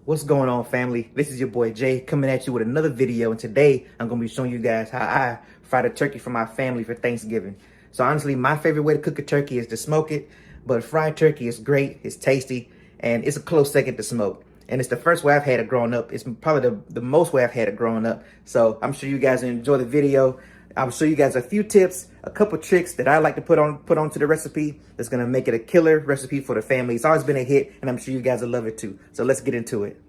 What's going on, family? This is your boy Jay coming at you with another video, and today I'm going to be showing you guys how I fried a turkey for my family for Thanksgiving. So honestly, my favorite way to cook a turkey is to smoke it, but fried turkey is great, it's tasty, and it's a close second to smoke. And it's the first way I've had it growing up. It's probably the most way I've had it growing up. So I'm sure you guys enjoy the video. I'll show you guys a few tips, a couple tricks that I like to put onto the recipe that's gonna make it a killer recipe for the family. It's always been a hit, and I'm sure you guys will love it too. So let's get into it.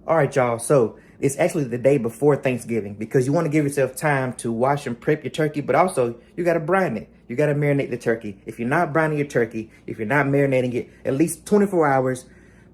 All right, y'all. So it's actually the day before Thanksgiving because you want to give yourself time to wash and prep your turkey, but also you got to brine it. You got to marinate the turkey. If you're not brining your turkey, if you're not marinating it, at least 24 hours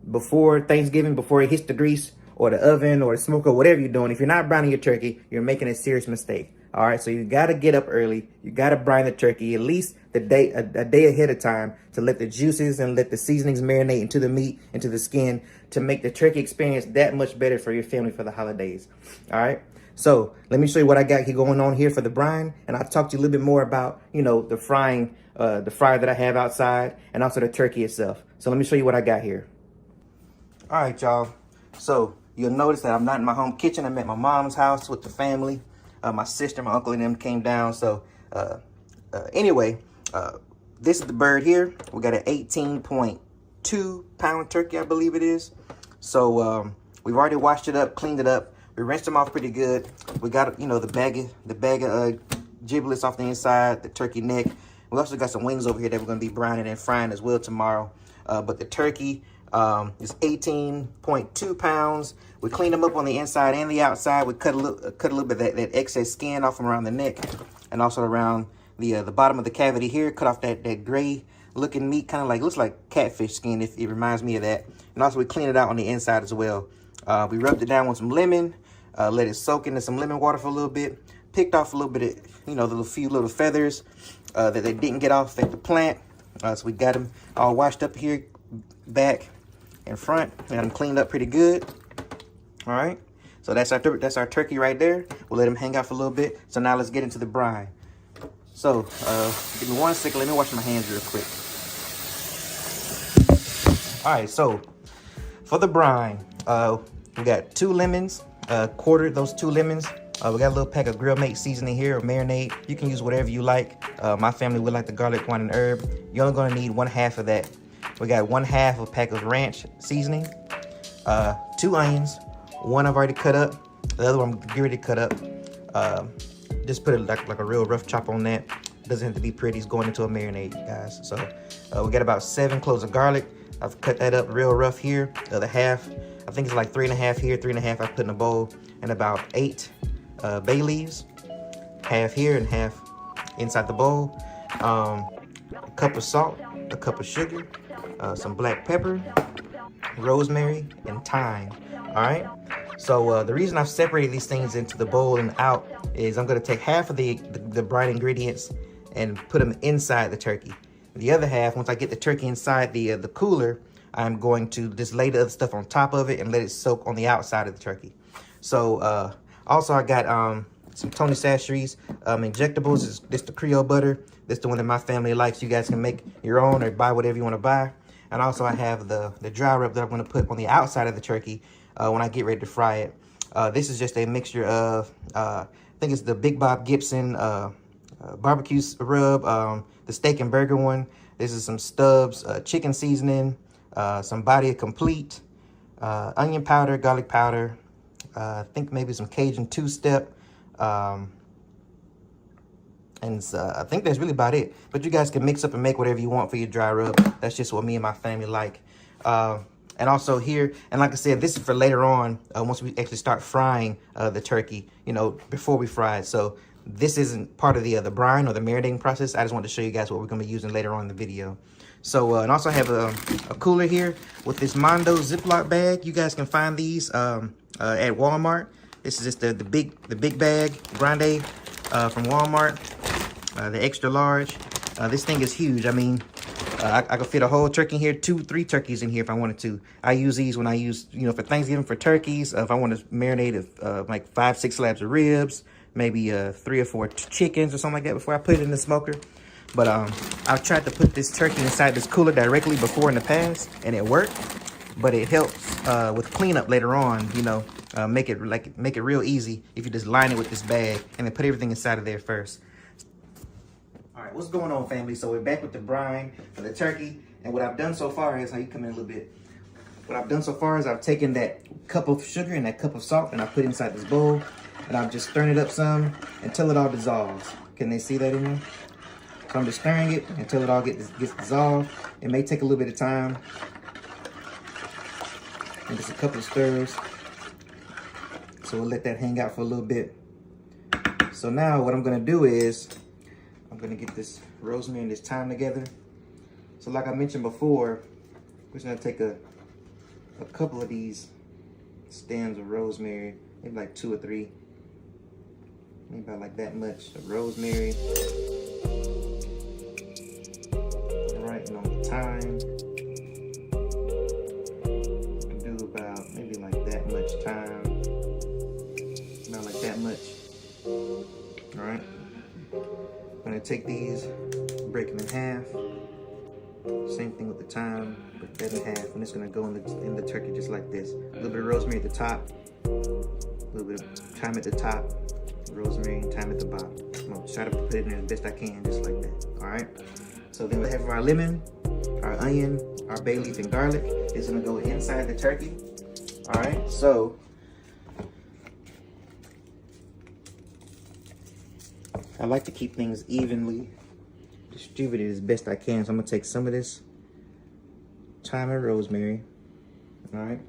before Thanksgiving, before it hits the grease or the oven or the smoker, whatever you're doing, if you're not brining your turkey, you're making a serious mistake. All right, so you got to get up early. You got to brine the turkey at least a day ahead of time to let the juices and let the seasonings marinate into the meat, into the skin, to make the turkey experience that much better for your family for the holidays. All right, so let me show you what I got here going on here for the brine, and I'll talk to you a little bit more about, you know, the fryer that I have outside, and also the turkey itself. So let me show you what I got here. All right, y'all. So you'll notice that I'm not in my home kitchen. I'm at my mom's house with the family. My sister, my uncle, and them came down. So anyway, this is the bird here. We got an 18.2 pound turkey, I believe it is. So we've already washed it up, cleaned it up. We rinsed them off pretty good. We got, you know, the bag of giblets off the inside, the turkey neck. We also got some wings over here that we're going to be brining and frying as well tomorrow. But the turkey is 18.2 pounds. We cleaned them up on the inside and the outside. We cut a little bit of that excess skin off from around the neck, and also around the bottom of the cavity here. Cut off that gray looking meat, kind of like, looks like catfish skin. If it reminds me of that. And also we cleaned it out on the inside as well. We rubbed it down with some lemon, let it soak into some lemon water for a little bit. Picked off a little bit of, you know, the few little feathers that they didn't get off at the plant. So we got them all washed up here, back and front, and cleaned up pretty good. All right, so that's our turkey right there. We'll let him hang out for a little bit. So now let's get into the brine. So give me 1 second. Let me wash my hands real quick. All right, so for the brine, we got 2 lemons, quartered those 2 lemons. We got a little pack of Grill Mate seasoning here, or marinade. You can use whatever you like. My family would like the garlic, wine, and herb. You're only gonna need 1/2 of that. We got 1/2 of a pack of ranch seasoning, 2 onions. One I've already cut up, the other one I'm getting ready to cut up. Just put it like a real rough chop on that. It doesn't have to be pretty, it's going into a marinade, guys. So we got about 7 cloves of garlic. I've cut that up real rough here. The other half, I think it's like 3.5 here, 3.5 I put in a bowl, and about 8 bay leaves, half here and half inside the bowl. A cup of salt, a cup of sugar, some black pepper, rosemary, and thyme. All right, so the reason I've separated these things into the bowl and out is I'm going to take half of the brine ingredients and put them inside the turkey. The other half, once I get the turkey inside the cooler, I'm going to just lay the other stuff on top of it and let it soak on the outside of the turkey. So also I got some Tony Chachere's injectables. This the Creole butter. This is the one that my family likes. You guys can make your own or buy whatever you want to buy. And also I have the dry rub that I'm going to put on the outside of the turkey when I get ready to fry it. This is just a mixture of, I think it's the Big Bob Gibson barbecue rub, the steak and burger one. This is some Stubbs chicken seasoning, some Body Complete, onion powder, garlic powder, I think maybe some Cajun two-step, and I think that's really about it. But you guys can mix up and make whatever you want for your dry rub. That's just what me and my family like. And also here, and like I said, this is for later on, once we actually start frying the turkey, you know, before we fry it. So this isn't part of the brine or the marinating process. I just wanted to show you guys what we're going to be using later on in the video. So, and also I have a cooler here with this Mondo Ziploc bag. You guys can find these at Walmart. This is just the big bag, grande, from Walmart, the extra large. This thing is huge. I mean, I could fit a whole turkey in here, 2-3 turkeys in here if I wanted to. I use these when I use, you know, for Thanksgiving for turkeys. If I want to marinate like 5-6 slabs of ribs, maybe 3 or 4 chickens or something like that before I put it in the smoker. But I've tried to put this turkey inside this cooler directly before in the past, and it worked. but it helps with cleanup later on, you know, make it real easy if you just line it with this bag and then put everything inside of there first. All right, what's going on, family? So we're back with the brine for the turkey, and what I've done so far is, how you come in a little bit. What I've done so far is I've taken that cup of sugar and that cup of salt and I put it inside this bowl, and I'm just stirring it up some until it all dissolves. Can they see that in there? So I'm just stirring it until it all gets dissolved. It may take a little bit of time. And just a couple of stirs. So we'll let that hang out for a little bit. So now what I'm gonna do is, I'm gonna get this rosemary and this thyme together. So like I mentioned before, we're just gonna take a couple of these stems of rosemary, maybe like 2 or 3, maybe about like that much of rosemary. All right, and on the thyme, I can do about maybe like that much thyme, about like that much. All right, I'm gonna take these, break them in half. Same thing with the thyme, break that in half, and it's gonna go in the turkey just like this. A little bit of rosemary at the top, a little bit of thyme at the top, rosemary and thyme at the bottom. I'm gonna try to put it in there as best I can, just like that. All right. So then we have our lemon, our onion, our bay leaf, and garlic. It's gonna go inside the turkey. All right. So I like to keep things evenly distributed as best I can. So I'm gonna take some of this thyme and rosemary, all right,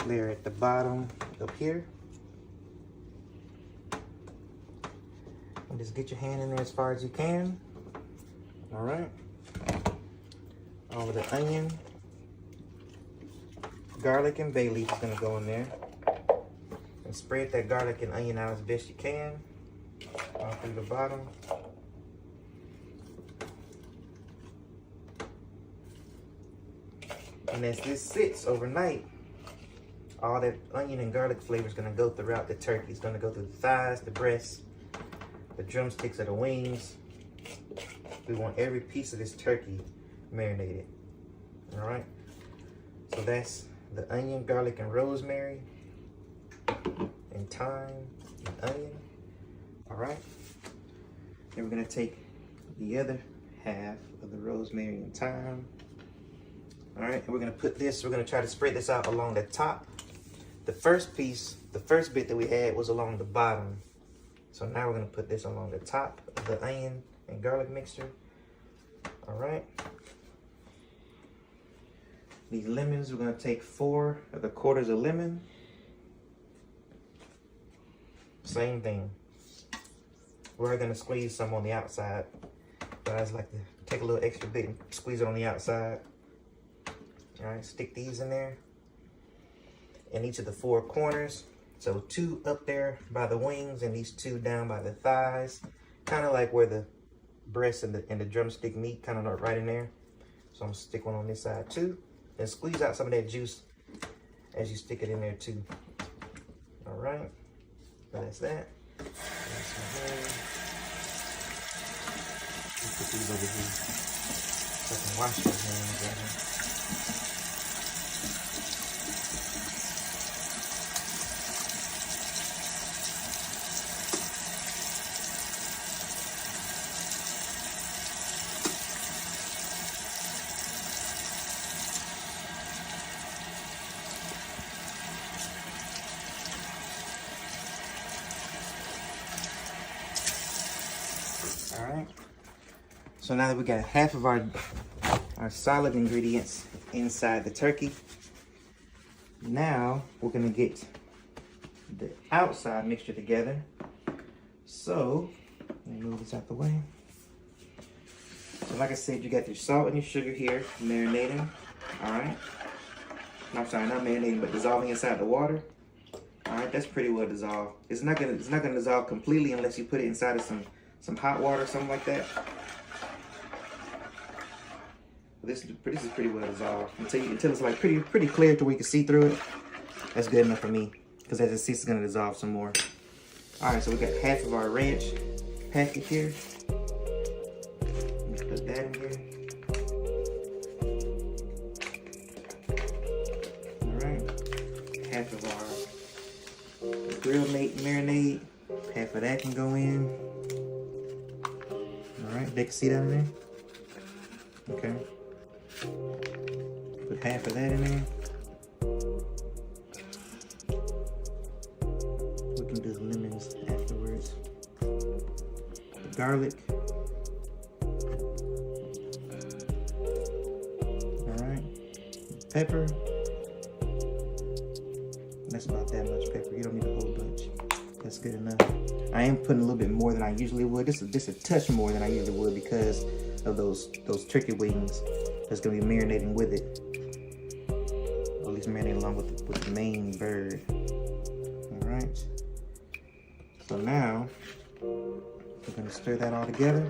layer at the bottom up here, and just get your hand in there as far as you can. All right, all of the onion, garlic, and bay leaf is gonna go in there, and spread that garlic and onion out as best you can all through the bottom. And as this sits overnight, all that onion and garlic flavor is gonna go throughout the turkey. It's gonna go through the thighs, the breasts, the drumsticks, or the wings. We want every piece of this turkey marinated. All right. So that's the onion, garlic, and rosemary, and thyme and onion. All right. Then we're gonna take the other half of the rosemary and thyme. All right, and we're gonna put this, we're gonna try to spread this out along the top. The first piece, the first bit that we had was along the bottom. So now we're gonna put this along the top of the onion and garlic mixture. All right. These lemons, we're gonna take 4 of the quarters of lemon. Same thing. We're gonna squeeze some on the outside. But I just like to take a little extra bit and squeeze it on the outside. All right, stick these in there in each of the 4 corners. So 2 up there by the wings and these 2 down by the thighs, kind of like where the breast and the drumstick meet, kind of right in there. So I'm gonna stick one on this side too, and squeeze out some of that juice as you stick it in there too. All right, that's that. Put these over here so I can wash those hands right now. All right. So now that we got half of our solid ingredients inside the turkey, now we're gonna get the outside mixture together. So let me move this out the way. So like I said, you got your salt and your sugar here marinating. All right. I'm sorry, not marinating, but dissolving inside the water. All right, that's pretty well dissolved. It's not gonna dissolve completely unless you put it inside of some hot water or something like that. This is pretty well dissolved until it's like pretty clear to where you can see through it. That's good enough for me, because as it sits, it's gonna dissolve some more. All right, so we got half of our ranch package here. Let's put that in here. half of our grill marinade. Half of that can go in. All right, they can see that in there. Okay. Put half of that in there. We can do lemons afterwards. The garlic. All right. Pepper. That's about that much pepper. You don't need a whole bunch. That's good enough. I am putting a little bit more than I usually would. This is just a touch more than I usually would because of those turkey wings that's gonna be marinating with it. Or at least marinating along with the main bird. All right. So now we're gonna stir that all together.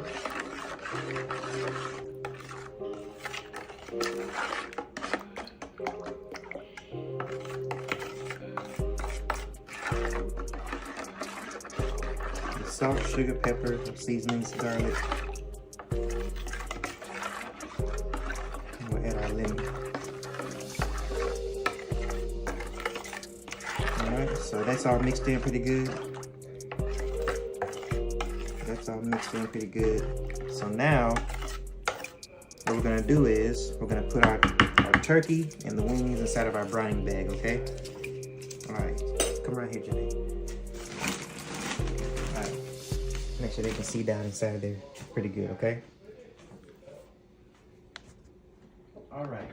Salt, sugar, pepper, seasonings, garlic. We'll add our lemon. Alright, so that's all mixed in pretty good. That's all mixed in pretty good. So now, what we're gonna do is, we're gonna put our turkey and the wings inside of our brine bag, okay? Alright, come right here, Jenny. Make sure they can see down inside there pretty good, okay? All right.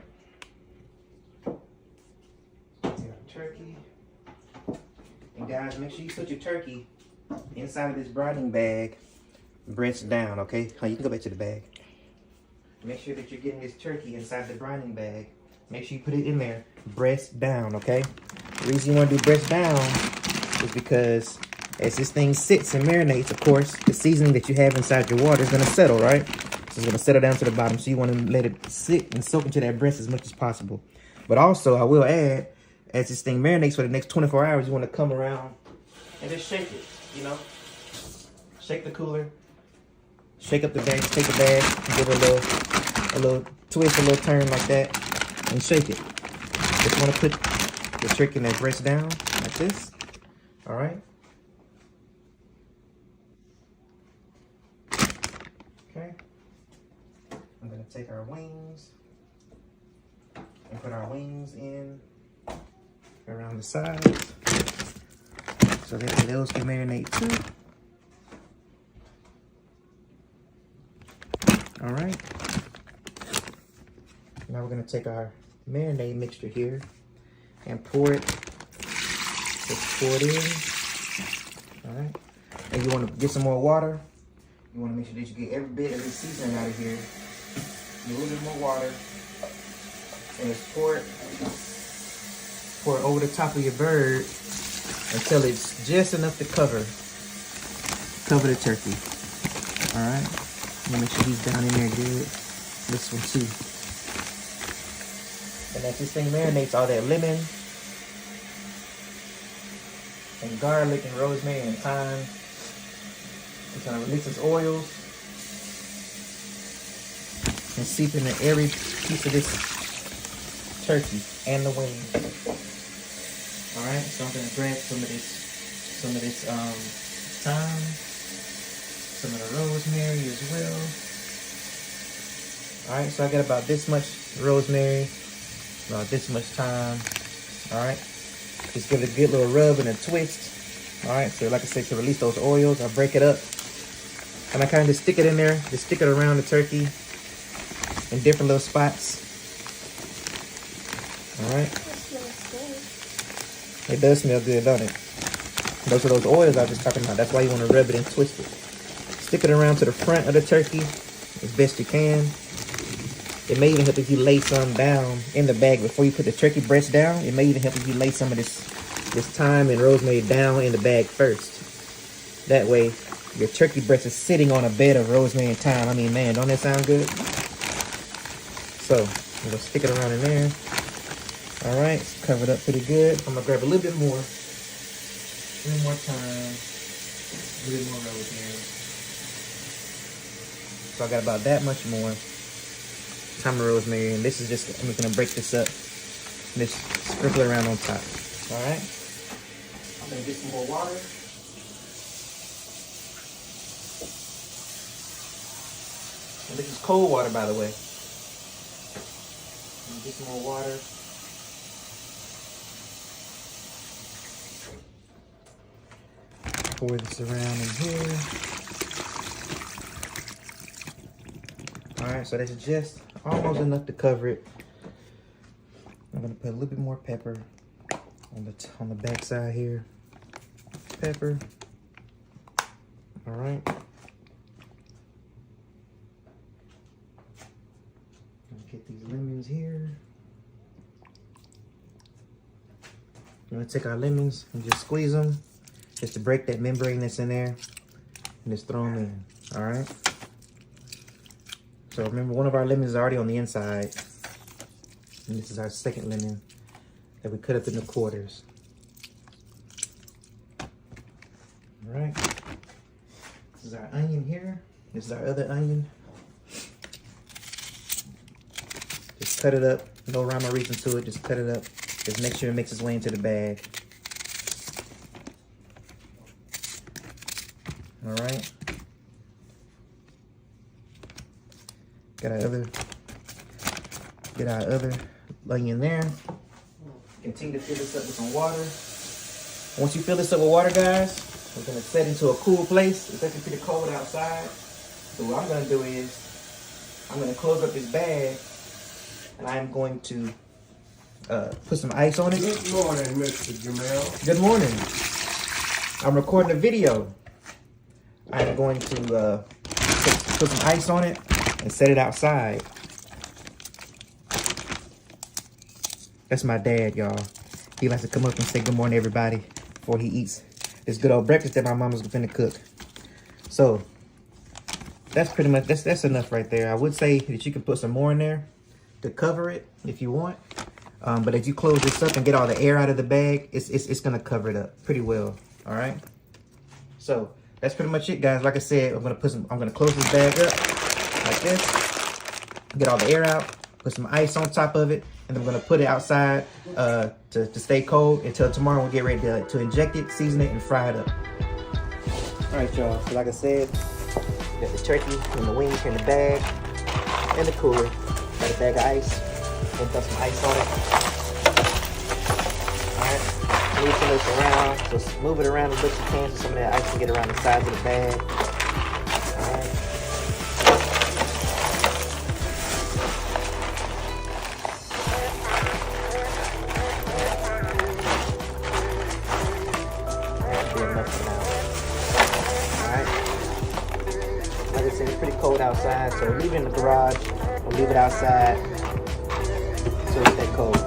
Here's our turkey. And guys, make sure you put your turkey inside of this brining bag, breast down, okay? Oh, you can go back to the bag. Make sure that you're getting this turkey inside the brining bag. Make sure you put it in there, breast down, okay? The reason you want to do breast down is because as this thing sits and marinates, of course, the seasoning that you have inside your water is going to settle, right? So it's going to settle down to the bottom. So you want to let it sit and soak into that breast as much as possible. But also, I will add, as this thing marinates for the next 24 hours, you want to come around and just shake it, you know? Shake the cooler. Shake up the bag, take the bag, give it a little twist, a little turn like that, and shake it. Just want to put the turkey and that breast down like this, all right? Okay, I'm gonna take our wings and put our wings in around the sides so that those can marinate too. All right, now we're gonna take our marinade mixture here and pour it, just pour it in, all right? And you wanna get some more water. You want to make sure that you get every bit of this seasoning out of here. A little bit more water. And just pour it over the top of your bird until it's just enough to cover the turkey. All right. Make sure he's down in there good. This one too. And as this thing marinates, all that lemon and garlic and rosemary and thyme, it's gonna release its oils and seep into every piece of this turkey and the wing. All right, so I'm gonna grab some of this thyme, some of the rosemary as well. All right, so I got about this much rosemary, about this much thyme. All right, just give it a good little rub and a twist. All right, so like I said, to release those oils, I break it up. And I kind of just stick it in there, just stick it around the turkey in different little spots. All right. It does smell good, don't it? Those are those oils I was just talking about. That's why you want to rub it and twist it. Stick it around to the front of the turkey as best you can. It may even help if you lay some down in the bag before you put the turkey breast down. It may even help if you lay some of this thyme and rosemary down in the bag first. That way, your turkey breast is sitting on a bed of rosemary and thyme. I mean, man, don't that sound good? So, I'm gonna stick it around in there. All right, it's covered up pretty good. I'm gonna grab a little bit more. A little more thyme. A little more rosemary. So I got about that much more thyme and rosemary. And this is just, I'm just gonna break this up. And just sprinkle it around on top. All right. I'm gonna get some more water. And this is cold water, by the way. Get some more water. Pour this around in here. All right, so that's just almost enough to cover it. I'm gonna put a little bit more pepper on the back side here. Pepper. All right. Get these lemons here. I'm gonna take our lemons and just squeeze them, just to break that membrane that's in there, and just throw them in. All right. So remember, one of our lemons is already on the inside, and this is our second lemon that we cut up into quarters. All right. This is our onion here. This is our other onion. Just cut it up. No rhyme or reason to it. Just cut it up. Just make sure it makes its way into the bag. All right. Get our other onion there. Continue to fill this up with some water. Once you fill this up with water, guys, we're gonna set into a cool place. It's actually pretty cold outside. So what I'm gonna do is, I'm gonna close up this bag, and I'm going to put some ice on it. Good morning, Mr. Jamel. Good morning. I'm recording a video. I'm going to put some ice on it and set it outside. That's my dad, y'all. He likes to come up and say good morning, everybody, before he eats this good old breakfast that my mama's gonna cook. So that's pretty much, that's enough right there. I would say that you can put some more in there to cover it if you want. But as you close this up and get all the air out of the bag, it's gonna cover it up pretty well. All right. So that's pretty much it, guys. Like I said, I'm gonna close this bag up like this, get all the air out, put some ice on top of it, and I'm gonna put it outside to stay cold until tomorrow. We'll get ready to inject it, season it, and fry it up. All right, y'all. So like I said, got the turkey and the wings in the bag and the cooler. Got a bag of ice. We'll put some ice on it. Alright, move this around. Just move it around as much as you can so some of that ice can get around the sides of the bag. Alright. That'll be enough for now. Alright. Like I said, it's pretty cold outside, so leave it in the garage or leave it outside. So it's that cold.